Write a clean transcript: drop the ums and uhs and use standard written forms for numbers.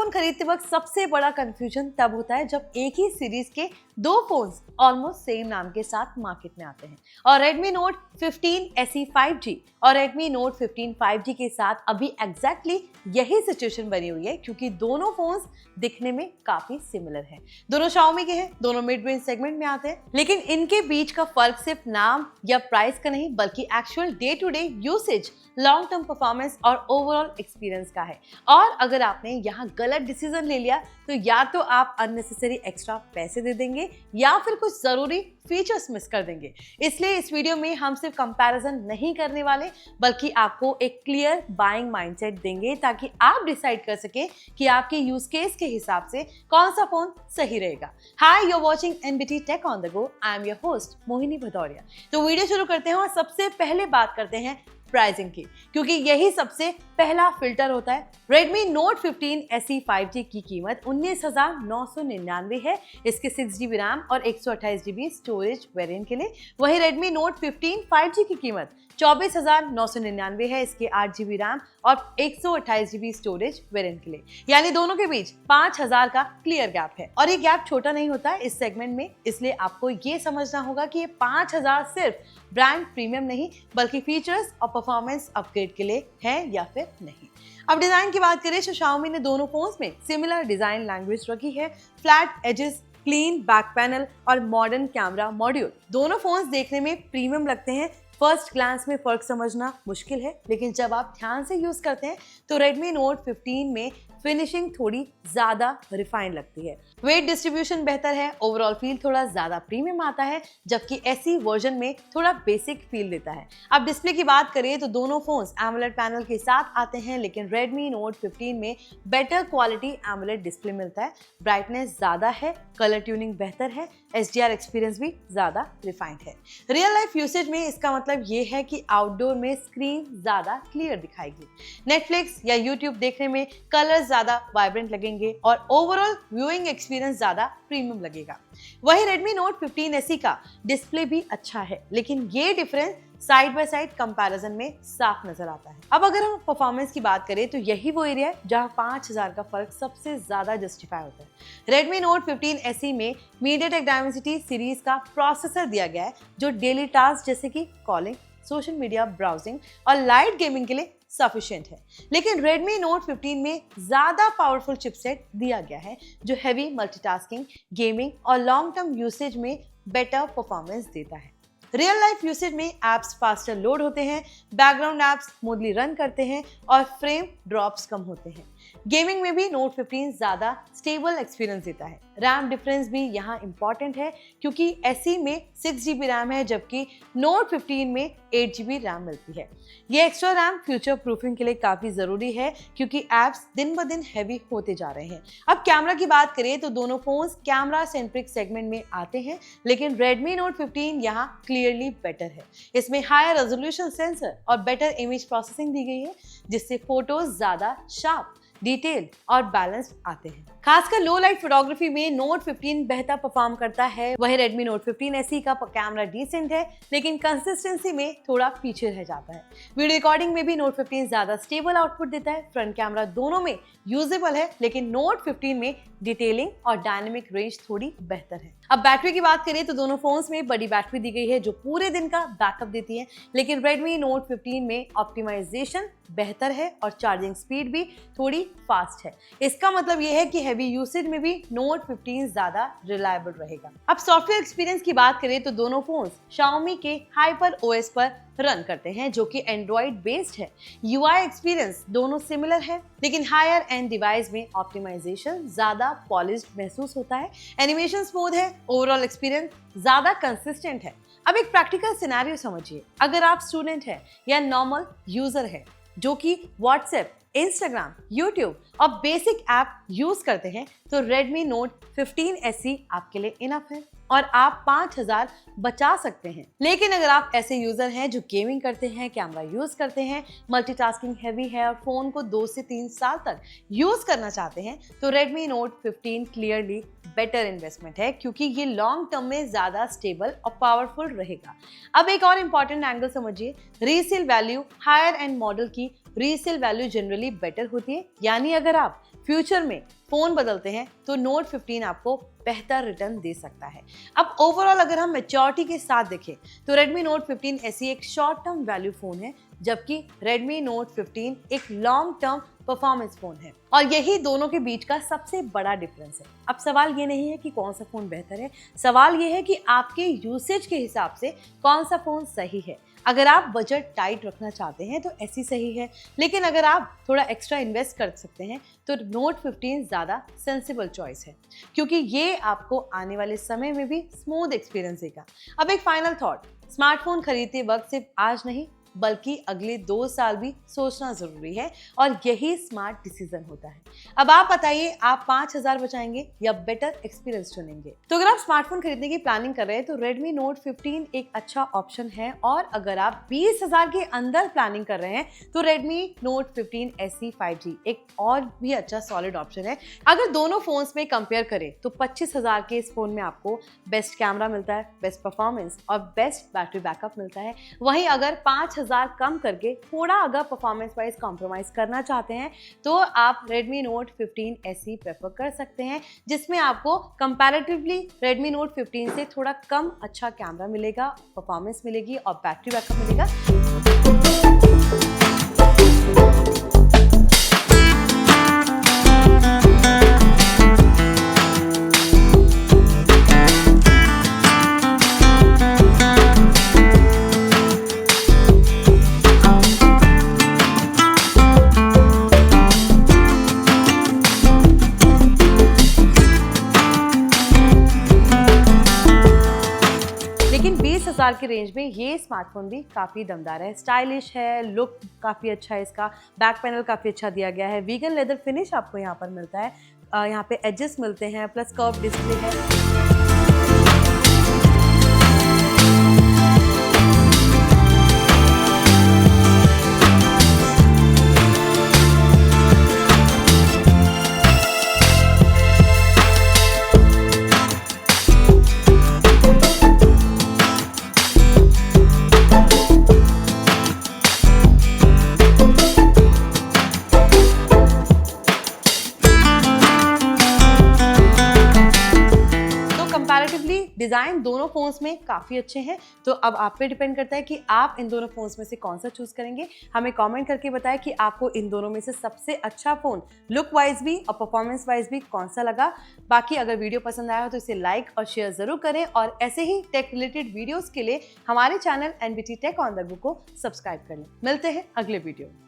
Smartphone खरीदते वक्त सबसे बड़ा कंफ्यूजन तब होता है जब एक ही सीरीज के दो फोन्स ऑलमोस्ट सेम नाम के साथ मार्केट में आते हैं। और Redmi Note 15 SE 5G और Redmi Note 15 5G के साथ अभी एग्जैक्टली यही सिचुएशन बनी हुई है, क्योंकि दोनों फोन्स दिखने में काफी सिमिलर हैं। दोनों Xiaomi के हैं, दोनों मिड रेंज सेगमेंट में आते हैं, लेकिन इनके बीच का फर्क सिर्फ नाम या प्राइस का नहीं बल्कि actual day to day usage, long term performance और ओवरऑल एक्सपीरियंस का है। और अगर आपने यहाँ गलत डिसीजन ले लिया तो या तो आप अननेसेसरी एक्स्ट्रा पैसे दे देंगे या फिर कुछ जरूरी फीचर्स मिस कर देंगे। इसलिए इस वीडियो में हम सिर्फ कंपैरिजन नहीं करने वाले बल्कि आपको एक क्लियर बाइंग माइंडसेट देंगे ताकि आप डिसाइड कर सके कि आपके यूज केस के हिसाब से कौन सा फोन सही रहेगा। Hi, you are watching NBT tech on the go. I am your host Mohini Bhadauria. तो वीडियो शुरू करते हैं और सबसे पहले बात करते हैं प्राइसिंग की, क्योंकि यही सबसे पहला फिल्टर होता है। Redmi Note 15 SE 5G की कीमत 19,999 है इसके 6GB रैम और 128GB स्टोरेज वेरिएंट के लिए। वहीं Redmi Note 15 5G की कीमत 24,999 है इसके 8GB रैम और 128GB स्टोरेज वेरिएंट के लिए। यानी दोनों के बीच 5,000 का क्लियर गैप है। और ये गैप छोटा नहीं होता है इस सेगमेंट में, इसलिए आपको ये समझना होगा कि ये 5,000 सिर्फ ब्रांड प्रीमियम नहीं बल्कि फीचर्स और परफॉर्मेंस अपग्रेड के लिए है या फिर नहीं। अब डिजाइन की बात करें तो Xiaomi ने दोनों फोन्स में सिमिलर डिजाइन लैंग्वेज रखी है। Flat edges, clean back panel और मॉडर्न कैमरा मॉड्यूल। दोनों फोन्स देखने में प्रीमियम लगते हैं। फर्स्ट ग्लांस में फर्क समझना मुश्किल है, लेकिन जब आप ध्यान से यूज करते हैं तो Redmi Note 15 में फिनिशिंग थोड़ी ज्यादा रिफाइंड लगती है। वेट डिस्ट्रीब्यूशन बेहतर है, ओवरऑल फील थोड़ा ज्यादा प्रीमियम आता है, जबकि SE वर्जन में थोड़ा बेसिक फील देता है। अब डिस्प्ले की बात करें तो दोनों फोन्स AMOLED पैनल के साथ आते हैं, लेकिन Redmi Note 15 में बेटर क्वालिटी AMOLED डिस्प्ले मिलता है। ब्राइटनेस ज्यादा है, कलर ट्यूनिंग बेहतर है, HDR एक्सपीरियंस भी ज्यादा रिफाइंड है। रियल लाइफ यूसेज में इसका मतलब ये है कि आउटडोर में स्क्रीन ज्यादा क्लियर दिखाएगी, नेटफ्लिक्स या यूट्यूब देखने में कलर ज्यादा वाइब्रेंट लगेंगे और ओवरऑल व्यूइंग एक्सपीरियंस ज्यादा प्रीमियम लगेगा। वहीं Redmi Note 15 SE का डिस्प्ले भी अच्छा है, लेकिन ये difference side by side comparison में साफ नजर आता है। अब अगर हम परफॉर्मेंस की बात करें तो यही वो एरिया है जहां 5,000 का फर्क सबसे ज्यादा जस्टिफाई होता है। Redmi Note 15 SE में MediaTek Dimensity सीरीज का प्रोसेसर दिया गया है जो डेली टास्क जैसे कि कॉलिंग, सोशल मीडिया ब्राउजिंग और लाइट गेमिंग के लिए सफिशिएंट है। लेकिन Redmi Note 15 में ज्यादा पावरफुल चिपसेट दिया गया है जो हैवी मल्टीटास्किंग, गेमिंग और लॉन्ग टर्म यूसेज में बेटर परफॉर्मेंस देता है। रियल लाइफ यूसेज में एप्स फास्टर लोड होते हैं, बैकग्राउंड एप्स स्मूथली रन करते हैं और फ्रेम ड्रॉप्स कम होते हैं। गेमिंग में भी Note 15 ज्यादा स्टेबल एक्सपीरियंस देता है। रैम डिफरेंस भी यहाँ इंपॉर्टेंट है क्योंकि SE में 6GB रैम है जबकि Note 15 में 8GB रैम मिलती है। ये एक्स्ट्रा रैम फ्यूचर प्रूफिंग के लिए काफी जरूरी है क्योंकि एप्स दिन ब दिन हैवी होते जा रहे हैं। अब कैमरा की बात करें तो दोनों फोन्स कैमरा सेंट्रिक सेगमेंट में आते हैं, लेकिन Redmi Note 15 यहाँ क्लियरली बेटर है। इसमें हायर रेजोल्यूशन सेंसर और बेटर इमेज प्रोसेसिंग दी गई है जिससे फोटोज ज्यादा शार्प, डिटेल और बैलेंस आते हैं। खासकर लो लाइट फोटोग्राफी में Note 15 बेहतर परफॉर्म करता है। वहीं Redmi Note 15 SE का कैमरा डिसेंट है, लेकिन कंसिस्टेंसी में थोड़ा पीछे रह जाता है। वीडियो रिकॉर्डिंग में भी Note 15 ज्यादा स्टेबल आउटपुट देता है। फ्रंट कैमरा दोनों में यूजेबल है, लेकिन Note 15 में डिटेलिंग और डायनेमिक रेंज थोड़ी बेहतर है। अब बैटरी की बात करें तो दोनों फोन्स में बड़ी बैटरी दी गई है जो पूरे दिन का बैकअप देती है, लेकिन Redmi Note 15 में ऑप्टिमाइजेशन बेहतर है और चार्जिंग स्पीड भी थोड़ी फास्ट है। इसका मतलब यह है कि हैवी यूसेज में भी Note 15 ज्यादा रिलायबल रहेगा। अब सॉफ्टवेयर एक्सपीरियंस की बात करें तो दोनों फोन्स Xiaomi के हाइपर OS पर रन करते हैं जो कि एंड्रॉइड बेस्ड है। UI एक्सपीरियंस दोनों सिमिलर है, लेकिन हायर एंड डिवाइस में ऑप्टिमाइजेशन ज्यादा पॉलिश्ड महसूस होता है, एनिमेशन स्मूथ है, ओवरऑल एक्सपीरियंस ज्यादा कंसिस्टेंट है। अब एक प्रैक्टिकल सिनेरियो समझिए, अगर आप स्टूडेंट है या नॉर्मल यूजर है जो कि व्हाट्सएप, इंस्टाग्राम, यूट्यूब और बेसिक ऐप यूज करते हैं तो Redmi Note 15 SE आपके लिए इनफ है और आप 5,000 बचा सकते हैं। लेकिन अगर आप ऐसे यूजर हैं जो गेमिंग करते हैं, कैमरा यूज करते हैं, मल्टीटास्किंग हैवी है और फोन को 2 से 3 साल तक यूज करना चाहते हैं तो Redmi Note 15 clearly better investment है क्योंकि ये लॉन्ग टर्म में ज्यादा स्टेबल और पावरफुल रहेगा। अब एक और इम्पॉर्टेंट एंगल समझिए, resale value. Higher end model की रीसेल वैल्यू जनरली बेटर होती है, यानी अगर आप फ्यूचर में फोन बदलते हैं तो नोट 15 आपको बेहतर रिटर्न दे सकता है। अब ओवरऑल अगर हम मैच्योरिटी के साथ देखें तो Redmi Note 15 SE एक शॉर्ट टर्म वैल्यू फोन है, जबकि Redmi Note 15 एक लॉन्ग टर्म परफॉर्मेंस फोन है, और यही दोनों के बीच का सबसे बड़ा डिफरेंस है। अब सवाल ये नहीं है कि कौन सा फोन बेहतर है, सवाल ये है कि आपके यूसेज के हिसाब से कौन सा फोन सही है। अगर आप बजट टाइट रखना चाहते हैं तो ऐसी सही है, लेकिन अगर आप थोड़ा एक्स्ट्रा इन्वेस्ट कर सकते हैं तो Note 15 ज़्यादा सेंसिबल चॉइस है, क्योंकि ये आपको आने वाले समय में भी स्मूथ एक्सपीरियंस देगा। अब एक फाइनल थॉट, स्मार्टफोन खरीदते वक्त सिर्फ आज नहीं बल्कि अगले 2 साल भी सोचना जरूरी है, और यही स्मार्ट डिसीजन होता है। अब आप बताइए, आप 5,000 बचाएंगे या बेटर एक्सपीरियंस चुनेंगे? तो अगर आप स्मार्टफोन खरीदने की प्लानिंग कर रहे हैं तो Redmi Note 15 एक अच्छा ऑप्शन है, और अगर आप 20,000 के अंदर प्लानिंग कर रहे हैं तो Redmi Note 15 SE 5G एक और भी अच्छा सॉलिड ऑप्शन है। अगर दोनों फोन्स में कंपेयर करें तो 25,000 के इस फोन में आपको बेस्ट कैमरा मिलता है, बेस्ट परफॉर्मेंस और बेस्ट बैटरी बैकअप मिलता है। वहीं अगर 5,000 कम करके थोड़ा अगर परफॉर्मेंस वाइज कॉम्प्रोमाइज करना चाहते हैं तो आप Redmi Note 15 SE प्रेफर कर सकते हैं, जिसमें आपको कंपैरेटिवली Redmi Note 15 से थोड़ा कम अच्छा कैमरा मिलेगा, परफॉर्मेंस मिलेगी और बैटरी बैकअप मिलेगा। लेकिन 20,000 की रेंज में ये स्मार्टफोन भी काफ़ी दमदार है, स्टाइलिश है, लुक काफ़ी अच्छा है, इसका बैक पैनल काफ़ी अच्छा दिया गया है, वीगन लेदर फिनिश आपको यहाँ पर मिलता है, यहाँ पे एजेस मिलते हैं, प्लस कर्व डिस्प्ले है। कंपैरेटिवली डिजाइन दोनों फोन्स में काफी अच्छे हैं, तो अब आप पे डिपेंड करता है कि आप इन दोनों फोन्स में से कौन सा चूज करेंगे। हमें कमेंट करके बताएं कि आपको इन दोनों में से सबसे अच्छा फोन लुक वाइज भी और परफॉर्मेंस वाइज भी कौन सा लगा। बाकी अगर वीडियो पसंद आया हो तो इसे लाइक और शेयर जरूर करें, और ऐसे ही टेक रिलेटेड वीडियोस के लिए हमारे channel NBT Tech on the Go को सब्सक्राइब कर लें। मिलते हैं अगले वीडियो में।